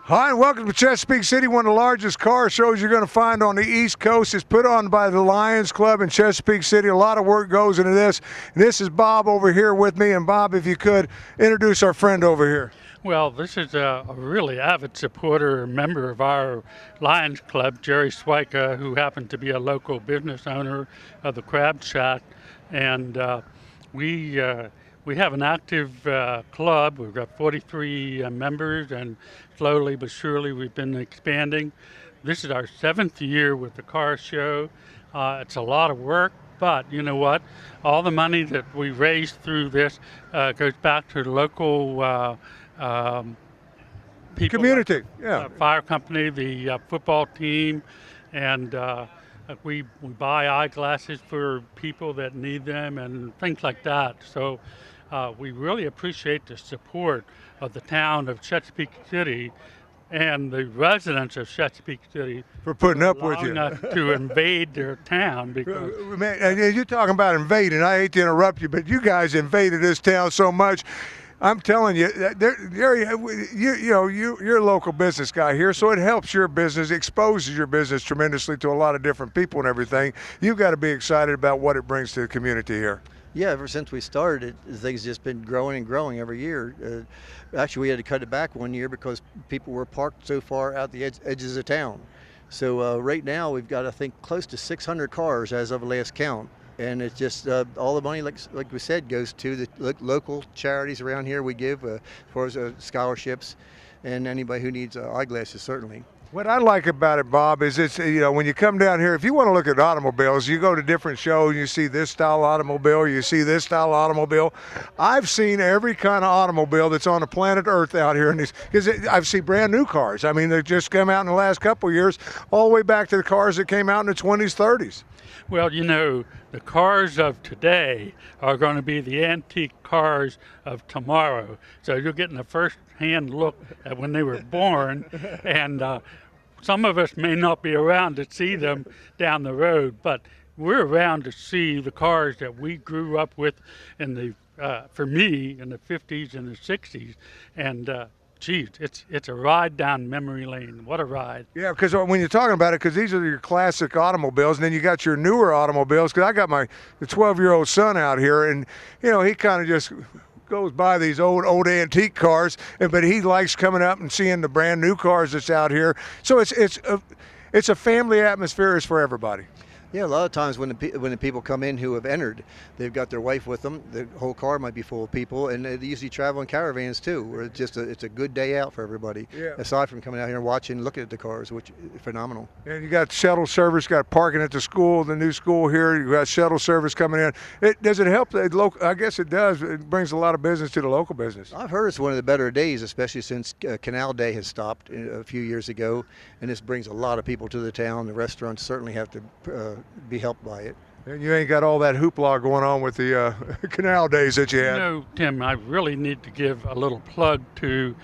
Hi, and welcome to Chesapeake City, one of the largest car shows you're going to find on the East Coast. It's put on by the Lions Club in Chesapeake City. A lot of work goes into this. And this is Bob over here with me. And Bob, if you could, introduce our friend over here. Well, this is a really avid supporter, member of our Lions Club, Jerry Swyka, who happened to be a local business owner of the Crab Shack. And we have an active club. We've got 43 members, and slowly but surely we've been expanding. This is our 7th year with the car show. It's a lot of work, but you know what? All the money that we raise through this goes back to the local people. Community, yeah. Fire company, the football team, and we buy eyeglasses for people that need them and things like that. So we really appreciate the support of the town of Chesapeake City and the residents of Chesapeake City for putting up with you. Allowing us to invade their town. Because Man, you're talking about invading. I hate to interrupt you, but you guys invaded this town so much. I'm telling you, you're a local business guy here, so it helps your business, exposes your business tremendously to a lot of different people and everything. You've got to be excited about what it brings to the community here. Yeah, ever since we started, things just been growing and growing every year. Actually, we had to cut it back one year because people were parked so far out the edges of town. So right now, we've got, I think, close to 600 cars as of last count. And it's just all the money, like we said, goes to the local charities around here. We give as far as scholarships and anybody who needs eyeglasses, certainly. What I like about it, Bob, is it's, when you come down here, if you want to look at automobiles, you go to different shows, you see this style automobile, you see this style automobile. I've seen every kind of automobile that's on the planet Earth out here, because I've seen brand new cars. I mean, they've just come out in the last couple of years, all the way back to the cars that came out in the 20s, 30s. Well, the cars of today are going to be the antique cars of tomorrow. So you're getting a first-hand look at when they were born, and some of us may not be around to see them down the road, but we're around to see the cars that we grew up with for me, in the 50s and the 60s, and geez, it's a ride down memory lane. What a ride. Yeah, because when you're talking about it, because these are your classic automobiles, and then you got your newer automobiles, because I got the 12-year-old son out here, and, he kind of just goes by these old antique cars, but he likes coming up and seeing the brand new cars that's out here. So it's a family atmosphere. It's for everybody. Yeah, a lot of times when the people come in who have entered, they've got their wife with them. The whole car might be full of people, and they usually travel in caravans too, where it's a good day out for everybody. Yeah. Aside from coming out here and watching, looking at the cars, which is phenomenal. And you got shuttle service, got parking at the school, the new school here. You got shuttle service coming in. Does it help the local? I guess it does. It brings a lot of business to the local business. I've heard it's one of the better days, especially since Canal Day has stopped a few years ago, and this brings a lot of people to the town. The restaurants certainly have to be helped by it. And you ain't got all that hoopla going on with the canal days that you had. Tim, I really need to give a little plug to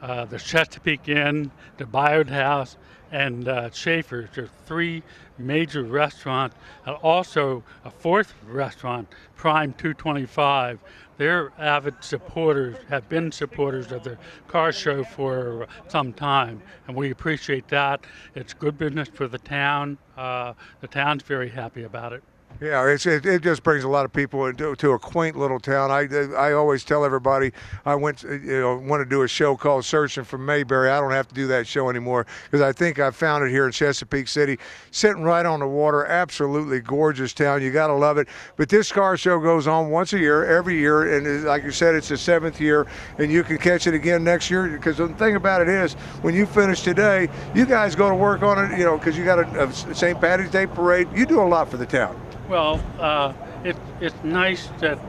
the Chesapeake Inn, the Bayard House, and Schaefer's. There are 3 major restaurants, and also a 4th restaurant, Prime 225. They're avid supporters, have been supporters of the car show for some time, and we appreciate that. It's good business for the town. The town's very happy about it. Yeah, it just brings a lot of people to a quaint little town. I always tell everybody I want to do a show called Searching for Mayberry. I don't have to do that show anymore because I think I found it here in Chesapeake City, sitting right on the water. Absolutely gorgeous town. You got to love it. But this car show goes on once a year, every year, and like you said, it's the 7th year, and you can catch it again next year. Because the thing about it is, when you finish today, you guys go to work on it. Because you got a St. Patty's Day parade. You do a lot for the town. Well, it's nice that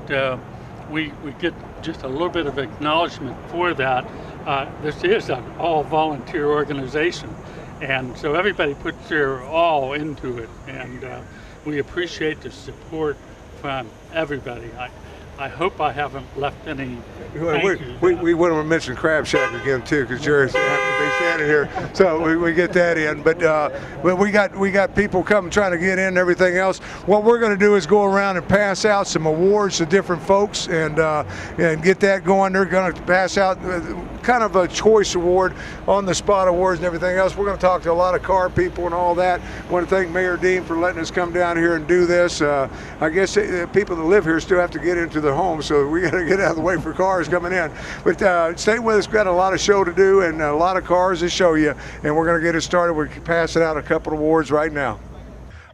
we get just a little bit of acknowledgement for that. This is an all-volunteer organization, and so everybody puts their all into it, and we appreciate the support from everybody. I hope I haven't left any. We want to mention Crab Shack again too, because Jerry's. to be standing here, so we get that in. But we got people coming trying to get in and everything else. What we're going to do is go around and pass out some awards to different folks and get that going. They're going to pass out kind of a choice award, on the spot awards and everything else. We're going to talk to a lot of car people and all that. I want to thank Mayor Dean for letting us come down here and do this. I guess people that live here still have to get into their homes, so we got to get out of the way for cars coming in. But stay with us. We've got a lot of show to do and a lot of cars to show you, and we're going to get it started. We're passing out a couple of awards right now.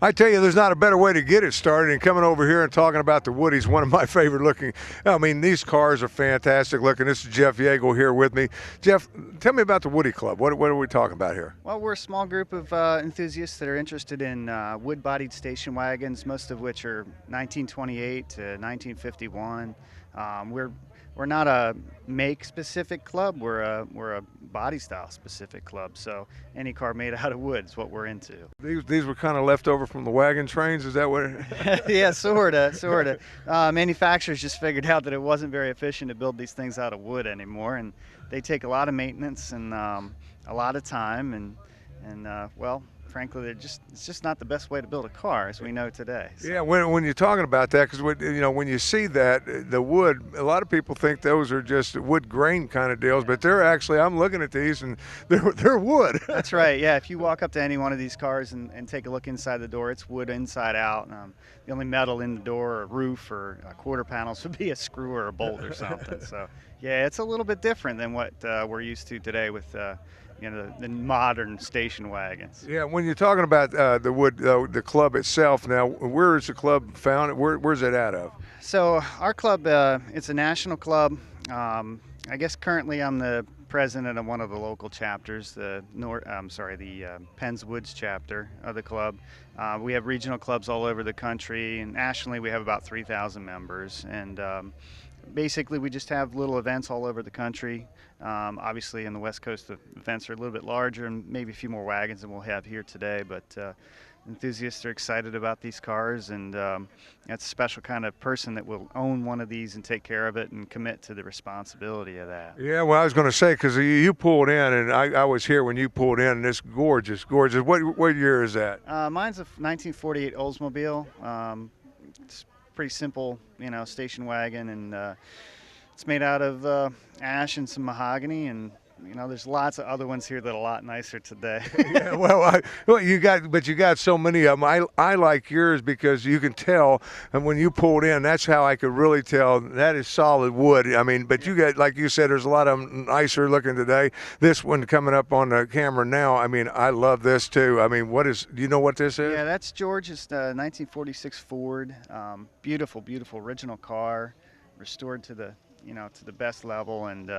I tell you, there's not a better way to get it started than coming over here and talking about the Woodies, one of my favorite looking. I mean, these cars are fantastic looking. This is Jeff Yeagle here with me. Jeff, tell me about the Woody Club. What are we talking about here? Well, we're a small group of enthusiasts that are interested in wood-bodied station wagons, most of which are 1928 to 1951. We're not a make-specific club. We're a body-style specific club. So any car made out of wood is what we're into. These were kind of left over from the wagon trains. Is that what? Yeah, sorta. Manufacturers just figured out that it wasn't very efficient to build these things out of wood anymore, and they take a lot of maintenance and a lot of time, and well, frankly, it's just not the best way to build a car as we know today. So. Yeah, when you're talking about that, because when you see that, the wood, a lot of people think those are just wood grain kind of deals, but they're actually, I'm looking at these and they're wood. That's right. Yeah, if you walk up to any one of these cars and take a look inside the door, it's wood inside out. The only metal in the door or roof or quarter panels would be a screw or a bolt or something. So yeah, it's a little bit different than what we're used to today with the modern station wagons. Yeah, when you're talking about the wood, the club itself, now where is the club found? Where's it out of? So our club, it's a national club. I guess currently I'm the president of one of the local chapters, the Penns Woods chapter of the club. We have regional clubs all over the country, and nationally we have about 3,000 members. And basically, we just have little events all over the country. Obviously, in the West Coast, the events are a little bit larger and maybe a few more wagons than we'll have here today. But enthusiasts are excited about these cars, and that's a special kind of person that will own one of these and take care of it and commit to the responsibility of that. Yeah, well, I was going to say, because you pulled in, and I was here when you pulled in, and it's gorgeous. What year is that? Mine's a 1948 Oldsmobile. It's pretty simple, station wagon, and it's made out of ash and some mahogany, and there's lots of other ones here that are a lot nicer today. Yeah, well, you got so many of them. I like yours because you can tell, and when you pulled in, that's how I could really tell that is solid wood. I mean, but you got, like you said, there's a lot of them nicer looking today. This one coming up on the camera now, I mean, I love this too. I mean, do you know what this is? Yeah, that's George's 1946 Ford. Beautiful original car, restored to the best level, and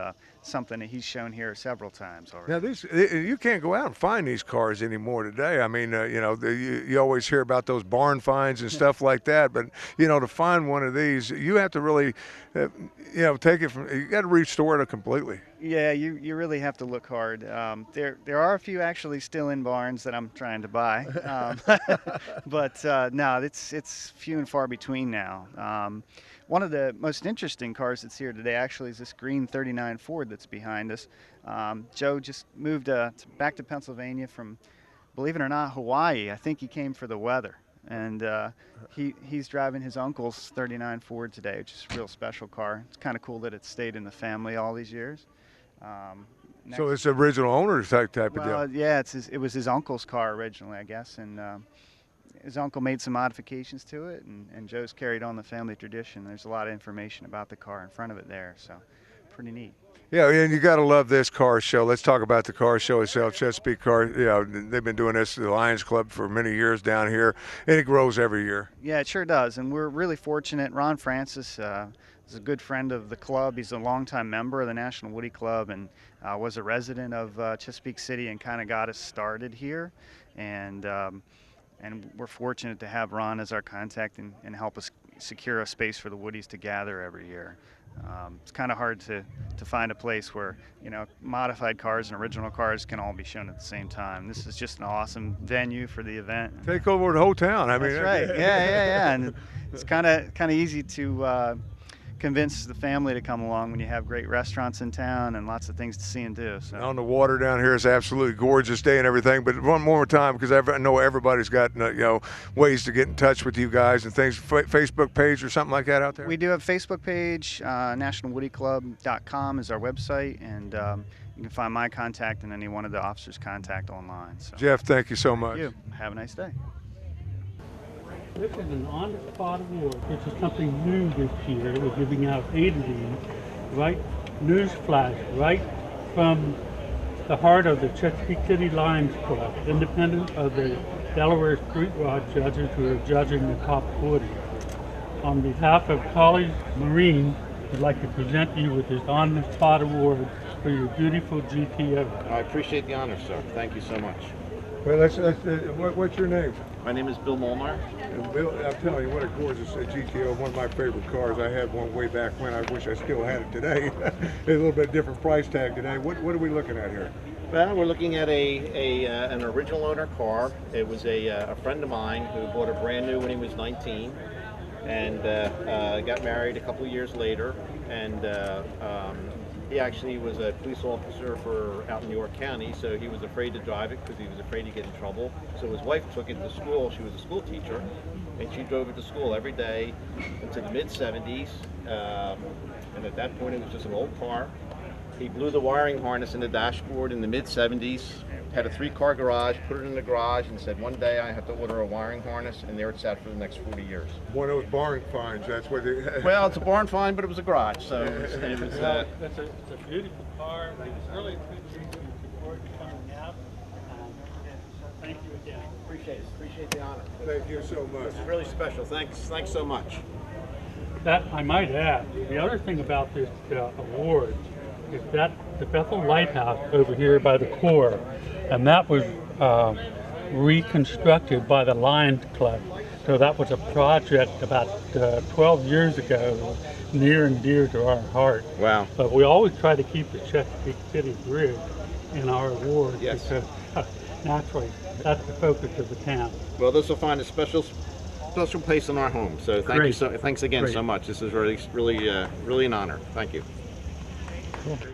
something that he's shown here several times already. Now, you can't go out and find these cars anymore today. I mean, you always hear about those barn finds and stuff like that, but, to find one of these, you have to really, take it from, you got to restore it completely. Yeah, you really have to look hard. There are a few actually still in barns that I'm trying to buy, but no, it's few and far between now. One of the most interesting cars that's here today actually is this green 39 Ford that's behind us. Joe just moved back to Pennsylvania from, believe it or not, Hawaii. I think he came for the weather. And he's driving his uncle's 39 Ford today, which is a real special car. It's kind of cool that it stayed in the family all these years. So it's the original owner's type of deal. Yeah, it was his uncle's car originally, I guess, and his uncle made some modifications to it, and Joe's carried on the family tradition. There's a lot of information about the car in front of it there, so pretty neat. Yeah, and you got to love this car show. Let's talk about the car show itself. Chesapeake Car, they've been doing this, the Lions Club, for many years down here, and it grows every year. Yeah, it sure does, and we're really fortunate. Ron Francis is a good friend of the club. He's a longtime member of the National Woody Club and was a resident of Chesapeake City and kind of got us started here. And we're fortunate to have Ron as our contact and help us secure a space for the Woodies to gather every year. It's kind of hard to find a place where modified cars and original cars can all be shown at the same time. This is just an awesome venue for the event. Take over the whole town. I mean, that's right. Yeah. And it's kind of easy to convince the family to come along when you have great restaurants in town and lots of things to see and do. So. On the water down here is absolutely gorgeous day and everything. But one more time, because I know everybody's got ways to get in touch with you guys and things. Facebook page or something like that out there. We do have a Facebook page. NationalWoodyClub.com is our website, and you can find my contact and any one of the officers' contact online. So. Jeff, thank you so much. Thank you. Have a nice day. This is an on-the-spot award. This is something new this year. We're giving out 8 of these, right? Newsflash, right from the heart of the Chesapeake City Lions Club, independent of the Delaware Street Rod judges who are judging the top 40. On behalf of College Marine, we'd like to present you with this on-the-spot award for your beautiful GTO. I appreciate the honor, sir. Thank you so much. Well, what's your name? My name is Bill Molnar. Bill, I'm telling you, what a gorgeous GTO, one of my favorite cars. I had one way back when. I wish I still had it today. It's a little bit different price tag today. What are we looking at here? Well, we're looking at an original owner car. It was a friend of mine who bought it brand new when he was 19 and got married a couple of years later. And he actually was a police officer out in New York County, so he was afraid to drive it because he was afraid to get in trouble. So his wife took it to school. She was a school teacher, and she drove it to school every day until the mid-'70s. And at that point, it was just an old car. He blew the wiring harness in the dashboard in the mid-'70s, had a 3-car garage, put it in the garage, and said, one day I have to order a wiring harness, and there it sat for the next 40 years. One of those barn finds, that's what they... Well, it's a barn find, but it was a garage, so It's a beautiful car. We really appreciate your support coming out. Thank you again. Appreciate the honor. Thank you so much. It's really special. Thanks so much. That I might add, the other thing about this award is that the Bethel Lighthouse over here by the Corps, and that was reconstructed by the Lions Club. So that was a project about 12 years ago, near and dear to our heart. Wow. But we always try to keep the Chesapeake City Bridge in our award Yes. because naturally that's the focus of the town. Well, this will find a special place in our home. So thanks again Great. so much. This is really an honor. Thank you.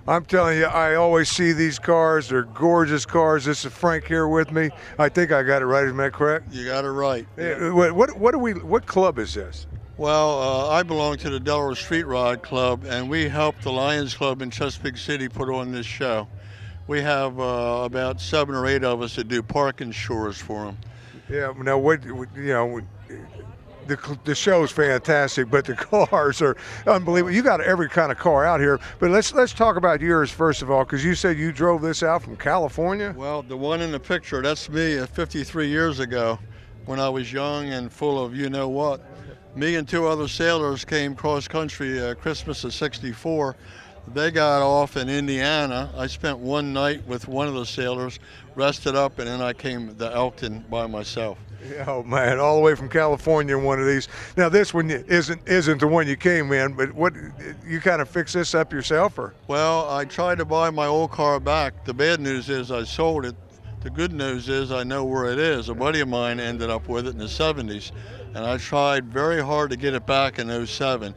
I'm telling you, I always see these cars. They're gorgeous cars. This is Frank here with me. I think I got it right. Isn't that correct? You got it right. What club is this? Well, I belong to the Delaware Street Rod Club, and we helped the Lions Club in Chesapeake City put on this show. We have about 7 or 8 of us that do park insures for them. Yeah. Now, the show's fantastic, but the cars are unbelievable. You got every kind of car out here, but let's talk about yours first of all, because you said you drove this out from California. Well, the one in the picture, that's me 53 years ago when I was young and full of you-know-what. Me and 2 other sailors came cross-country Christmas of '64. They got off in Indiana. I spent one night with one of the sailors, rested up, and then I came to Elkton by myself. Oh man, all the way from California in one of these. Now this one isn't the one you came in, but what, you kind of fix this up yourself, or? Well, I tried to buy my old car back. The bad news is I sold it. The good news is I know where it is. A buddy of mine ended up with it in the '70s, and I tried very hard to get it back in '07.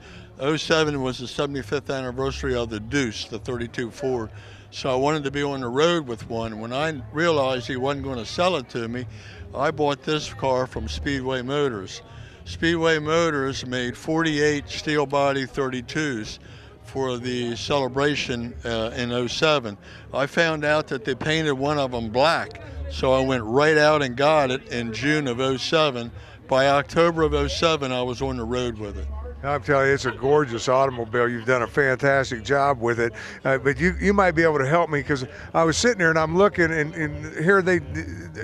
'07 was the 75th anniversary of the Deuce, the 32 Ford. So I wanted to be on the road with one. When I realized he wasn't going to sell it to me, I bought this car from Speedway Motors. Speedway Motors made 48 steel body 32s for the celebration in '07. I found out that they painted one of them black, so I went right out and got it in June of '07. By October of '07, I was on the road with it. I'm telling you, it's a gorgeous automobile. You've done a fantastic job with it. But you might be able to help me, because I was sitting there and I'm looking, and here they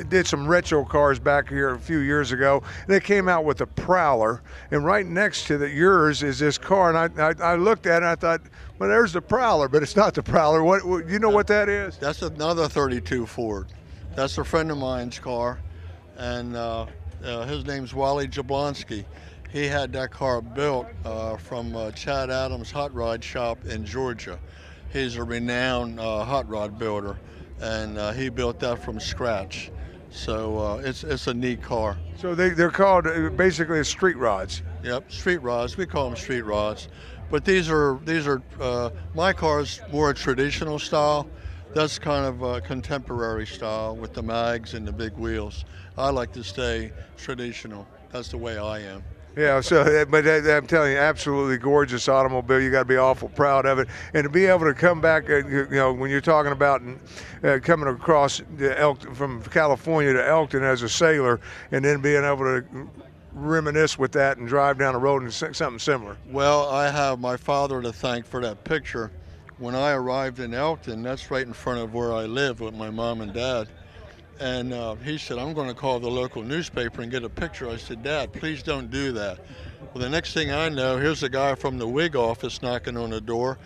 did some retro cars back here a few years ago. They came out with a Prowler, and right next to yours is this car. And I looked at it and I thought, well, there's the Prowler, but it's not the Prowler. What you know what that is? That's another 32 Ford. That's a friend of mine's car, and his name's Wally Jablonski. He had that car built from Chad Adams' hot rod shop in Georgia. He's a renowned hot rod builder, and he built that from scratch. So it's a neat car. So they're called basically street rods. Yep, street rods. We call them street rods. But these are my car's more a traditional style. That's kind of a contemporary style with the mags and the big wheels. I like to stay traditional. That's the way I am. Yeah, but I'm telling you, absolutely gorgeous automobile. You got to be awful proud of it, and to be able to come back, when you're talking about coming across from California to Elkton as a sailor, and then being able to reminisce with that and drive down the road and something similar. Well, I have my father to thank for that picture. When I arrived in Elkton, that's right in front of where I live with my mom and dad. And he said, I'm going to call the local newspaper and get a picture. I said, Dad, please don't do that. Well, the next thing I know, here's a guy from the wig office knocking on the door,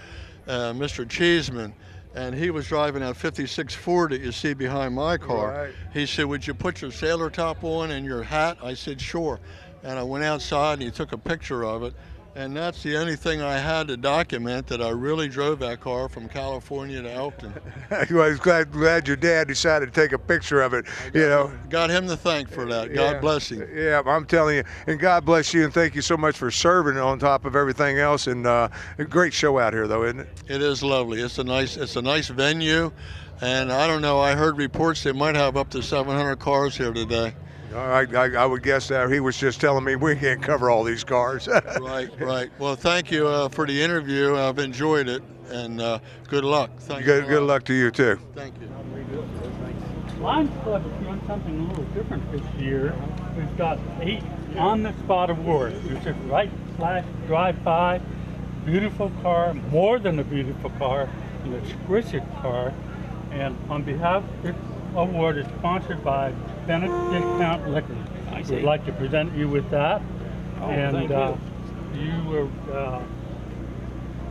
Mr. Cheeseman. And he was driving that 56 Ford that you see behind my car. Right. He said, would you put your sailor top on and your hat? I said, sure. And I went outside and he took a picture of it. And that's the only thing I had to document that I really drove that car from California to Elkton. I was glad your dad decided to take a picture of it. Got him to thank for that. God bless him. Yeah, I'm telling you, and God bless you, and thank you so much for serving on top of everything else. And a great show out here, though, isn't it? It is lovely. It's a nice venue, and I don't know. I heard reports they might have up to 700 cars here today. I would guess that. He was just telling me we can't cover all these cars. Right. Well, thank you for the interview. I've enjoyed it, and good luck. Good luck to you, too. Thank you. Lions Club is doing something a little different this year. We've got 8 on-the-spot awards. It's a right/drive-by, beautiful car, more than a beautiful car, an exquisite car. And on behalf of this award is sponsored by Bennett Discount Liquor. We'd like to present you with that. Thank you. You will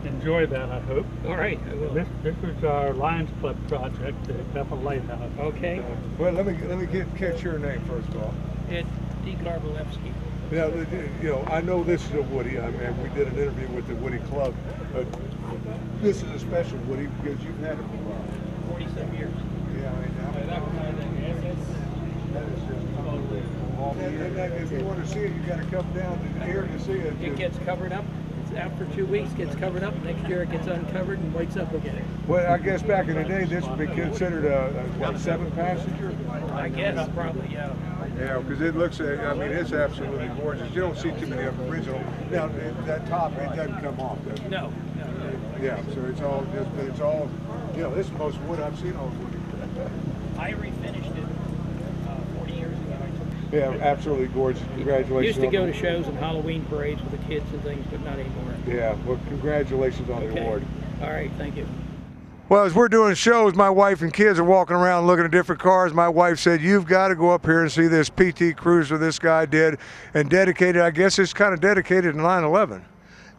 enjoy that, I hope. All right, I will. This was our Lions Club project, the Bethel Lighthouse. Okay. Well, let me catch your name first of all. It's D. Garbalewski. Now, I know this is a Woody. I mean, we did an interview with the Woody Club, but this is a special Woody because you've had it for a while. 47 years. Yeah, I mean, that is just totally. And if you want to see it, you got to come down to here to see it. It gets covered up. It's out for 2 weeks, gets covered up. Next year it gets uncovered and wakes up again. Well, I guess back in the day, this would be considered a 7-passenger? I guess, probably, yeah. Yeah, because it looks, I mean, it's absolutely gorgeous. You don't see too many of the original. Now, that top, it doesn't come off, does it? No. Yeah, so it's all, this is the most wood I've seen on Woody. I refinished it 40 years ago. Yeah, absolutely gorgeous. Congratulations. Used to go to shows and Halloween parades with the kids and things, but not anymore. Yeah, well, congratulations on the award. All right, thank you. Well, as we're doing shows, my wife and kids are walking around looking at different cars. My wife said, you've got to go up here and see this PT Cruiser this guy did, and dedicated, I guess it's kind of dedicated to 9/11.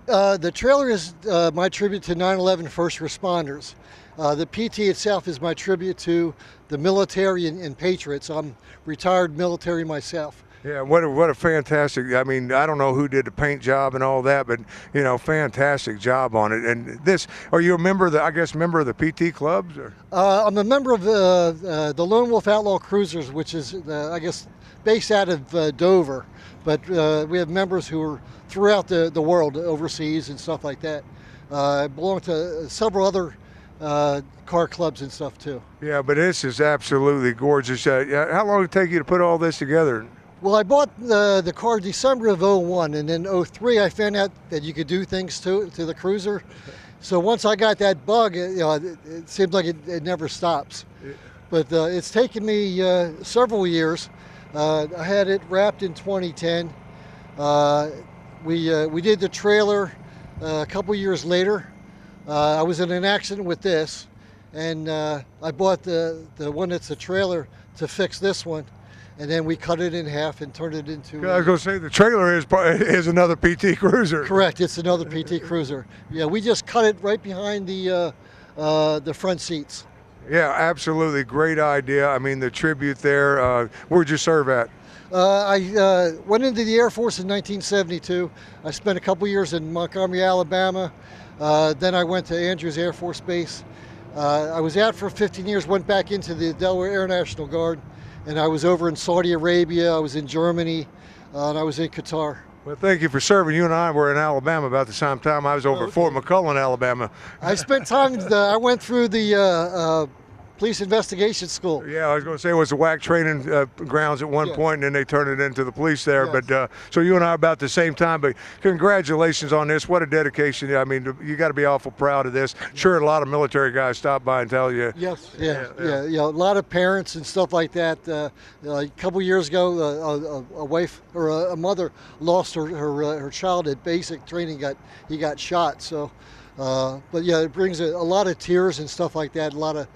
The trailer is my tribute to 9/11 first responders. The PT itself is my tribute to the military and patriots. I'm retired military myself. Yeah, what a fantastic, I mean, I don't know who did the paint job and all that, but, fantastic job on it. And this, are you a member of the PT clubs? Or? I'm a member of the Lone Wolf Outlaw Cruisers, which is, I guess, based out of Dover. But we have members who are throughout the world, overseas and stuff like that. I belong to several other car clubs and stuff too. Yeah, but this is absolutely gorgeous. How long did it take you to put all this together? Well, I bought the car December of '01, and then '03 I found out that you could do things to the Cruiser. So once I got that bug, it seemed like it never stops. But it's taken me several years. I had it wrapped in 2010. We did the trailer a couple years later. I was in an accident with this, and I bought the one that's a trailer to fix this one. And then we cut it in half and turned it into. I was going to say the trailer is another PT Cruiser. Correct, it's another PT Cruiser. Yeah, we just cut it right behind the front seats. Yeah, absolutely, great idea. I mean, the tribute there. Where'd you serve at? I went into the Air Force in 1972. I spent a couple years in Montgomery, Alabama. Then I went to Andrews Air Force Base. I was out for 15 years. Went back into the Delaware Air National Guard. And I was over in Saudi Arabia, I was in Germany, and I was in Qatar. Well, thank you for serving. You and I were in Alabama about the same time. I was over at Fort McClellan, Alabama. I spent time. I went through the police investigation school. Yeah, I was going to say it was the WAC training grounds at one point, and then they turned it into the police there. Yes. But so you and I are about the same time. But congratulations on this. What a dedication. I mean, you got to be awful proud of this. Sure, a lot of military guys stop by and tell you. Yes, yeah. You know, a lot of parents and stuff like that. A couple years ago, a wife or a mother lost her child at basic training. He got shot. So, but yeah, it brings a lot of tears and stuff like that. A lot of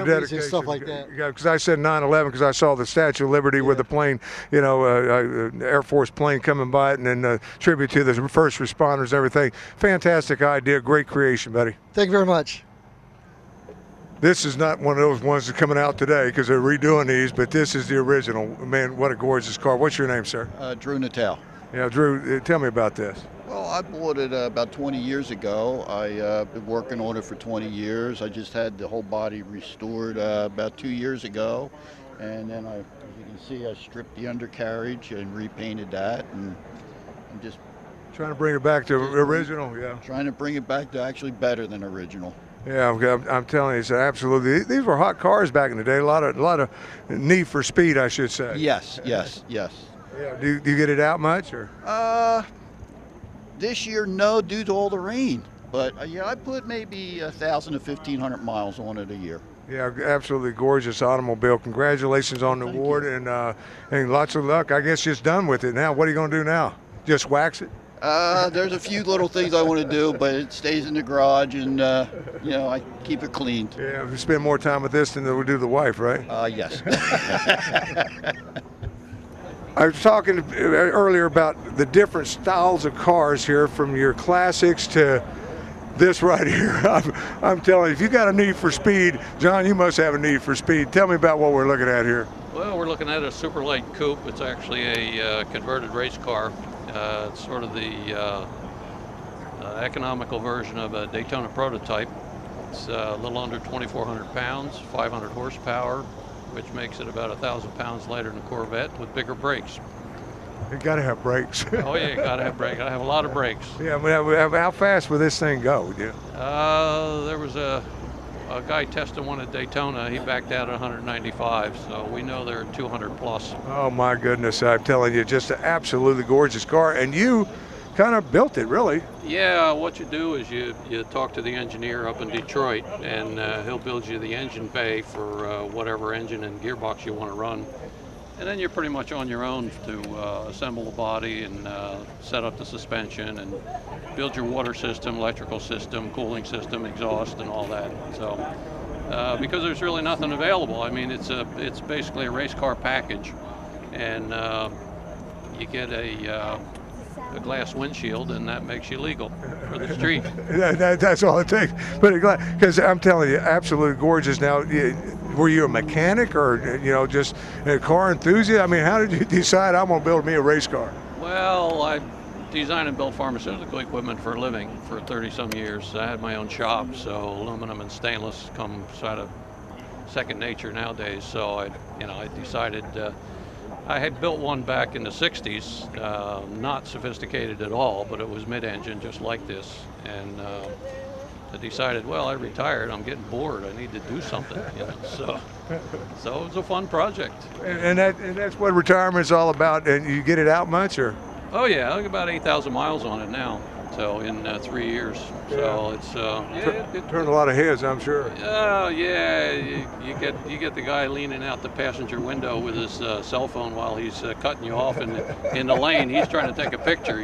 dedication and stuff like that. Yeah, because I said 9/11 because I saw the Statue of Liberty with the plane, you know, Air Force plane coming by it, and then tribute to the first responders and everything. Fantastic idea, great creation, buddy. Thank you very much. This is not one of those ones that's coming out today because they're redoing these, but this is the original. Man, what a gorgeous car. What's your name, sir? Drew Natal. Yeah, Drew, tell me about this. Well, I bought it about 20 years ago. I've been working on it for 20 years. I just had the whole body restored about 2 years ago. And then as you can see, I stripped the undercarriage and repainted that. And I'm just trying to bring it back to original, yeah. Trying to bring it back to actually better than original. Yeah, I'm telling you, it's absolutely. These were hot cars back in the day. A lot of need for speed, I should say. Yes, yes, yes. Yeah. Do you get it out much, or? This year, no, due to all the rain. But yeah, I put maybe 1,000 to 1,500 miles on it a year. Yeah, absolutely gorgeous automobile. Congratulations on the award, and lots of luck. I guess just done with it now. What are you going to do now? Just wax it? There's a few little things I want to do, but it stays in the garage, and you know, I keep it cleaned. Yeah, we spend more time with this than we do the wife, right? Yes. I was talking earlier about the different styles of cars here, from your classics to this right here. I'm telling you, if you got a need for speed, John, you must have a need for speed. Tell me about what we're looking at here. Well, we're looking at a super light coupe. It's actually a converted race car. It's sort of the economical version of a Daytona prototype. It's a little under 2,400 pounds, 500 horsepower, which makes it about 1,000 pounds lighter than a Corvette with bigger brakes. You got to have brakes. Oh yeah, you got to have brakes. I have a lot of brakes. Yeah, but how fast will this thing go? Yeah. There was a guy testing one at Daytona. He backed out at 195, so we know they're 200 plus. Oh my goodness, I'm telling you, just an absolutely gorgeous car, and you kind of built it, really. Yeah, what you do is you talk to the engineer up in Detroit, and he'll build you the engine bay for whatever engine and gearbox you want to run. And then you're pretty much on your own to assemble the body and set up the suspension and build your water system, electrical system, cooling system, exhaust, and all that. So, because there's really nothing available. I mean, it's basically a race car package, and you get a glass windshield, and that makes you legal for the street. That's all it takes. But because I'm telling you, absolutely gorgeous. Now, were you a mechanic or just a car enthusiast? I mean, how did you decide I'm going to build me a race car? Well, I designed and built pharmaceutical equipment for a living for 30-some years. I had my own shop, so aluminum and stainless come sort of second nature nowadays. So I decided. I had built one back in the 60s, not sophisticated at all, but it was mid-engine just like this. And I decided, well, I retired, I'm getting bored, I need to do something. So it was a fun project. And that's what retirement's all about. And you get it out much, or? Oh yeah, I got about 8,000 miles on it now. So in 3 years. So it's it turned a lot of heads, I'm sure. Yeah, you get the guy leaning out the passenger window with his cell phone while he's cutting you off in the lane. He's trying to take a picture,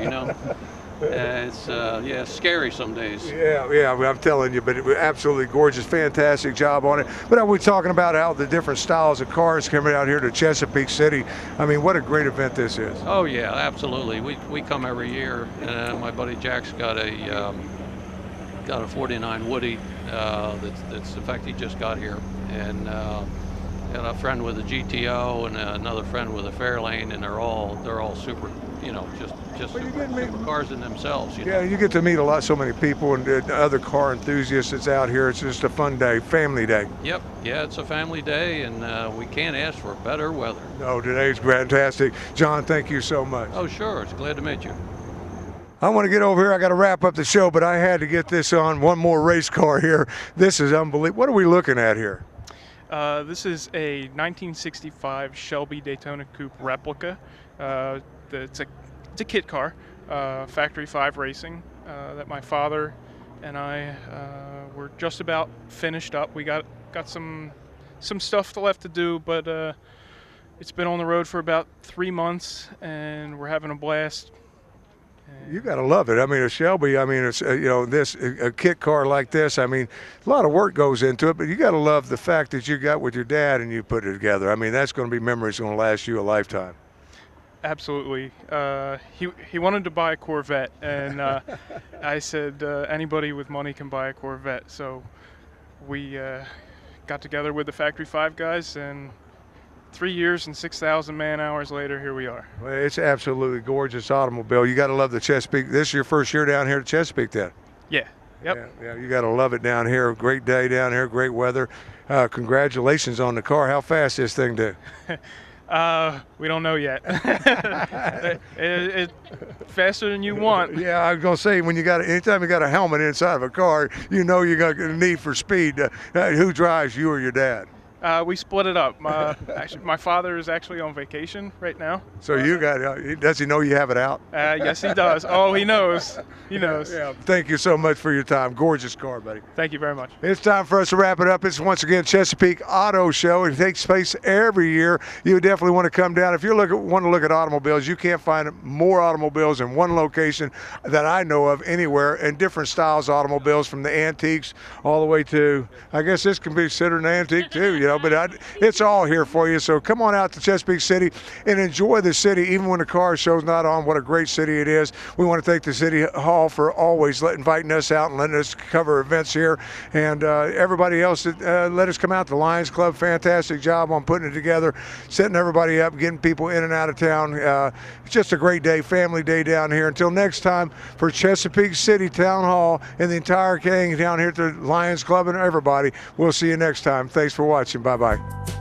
It's scary some days. Yeah, I'm telling you, but it was absolutely gorgeous, fantastic job on it. But we're talking about how the different styles of cars coming out here to Chesapeake City. I mean, what a great event this is. Oh yeah, absolutely. We come every year, and my buddy Jack's got a 49 Woody that's in fact he just got here, and got a friend with a GTO and another friend with a Fairlane, and they're all super you know, just Well, you get me- supercars in themselves. You Yeah, know? you get to meet so many people and other car enthusiasts that's out here. It's just a fun day, family day. Yep. Yeah, it's a family day, and we can't ask for better weather. No, today's fantastic. John, thank you so much. Oh, sure. It's glad to meet you. I want to get over here. I got to wrap up the show, but I had to get this on. One more race car here. This is unbelievable. What are we looking at here? This is a 1965 Shelby Daytona Coupe Replica. It's a kit car, Factory 5 Racing, that my father and I were just about finished up. We got some stuff left to do, but it's been on the road for about 3 months, and we're having a blast. You got to love it. I mean, a Shelby, I mean, it's, a kit car like this, I mean, a lot of work goes into it, but you got to love the fact that you got with your dad and you put it together. I mean, that's going to be memories going to last you a lifetime. Absolutely. He wanted to buy a Corvette, and I said anybody with money can buy a Corvette. So we got together with the Factory 5 guys, and 3 years and 6,000 man-hours later, here we are. Well, it's absolutely gorgeous automobile. You got to love the Chesapeake. This is your first year down here at Chesapeake then? Yeah. Yep. Yeah, you got to love it down here. Great day down here, great weather. Congratulations on the car. How fast this thing do? We don't know yet. it faster than you want. Yeah, I was gonna say anytime you got a helmet inside of a car, you know you got a need for speed. Who drives, you or your dad? We split it up. My father is actually on vacation right now. So you got? Does he know you have it out? Yes, he does. Oh, he knows. He knows. Yeah. Thank you so much for your time. Gorgeous car, buddy. Thank you very much. It's time for us to wrap it up. It's once again Chesapeake Auto Show. It takes place every year. You definitely want to come down. If you want to look at automobiles, you can't find more automobiles in one location that I know of anywhere, and different styles of automobiles, from the antiques all the way to, I guess this can be considered an antique too, but it's all here for you. So come on out to Chesapeake City and enjoy the city, even when the car show's not on. What a great city it is. We want to thank the City Hall for always inviting us out and letting us cover events here, and everybody else that let us come out. The Lions Club, fantastic job on putting it together, setting everybody up, getting people in and out of town. It's just a great day, family day down here. Until next time, for Chesapeake City Town Hall and the entire gang down here at the Lions Club and everybody, we'll see you next time. Thanks for watching. Bye-bye.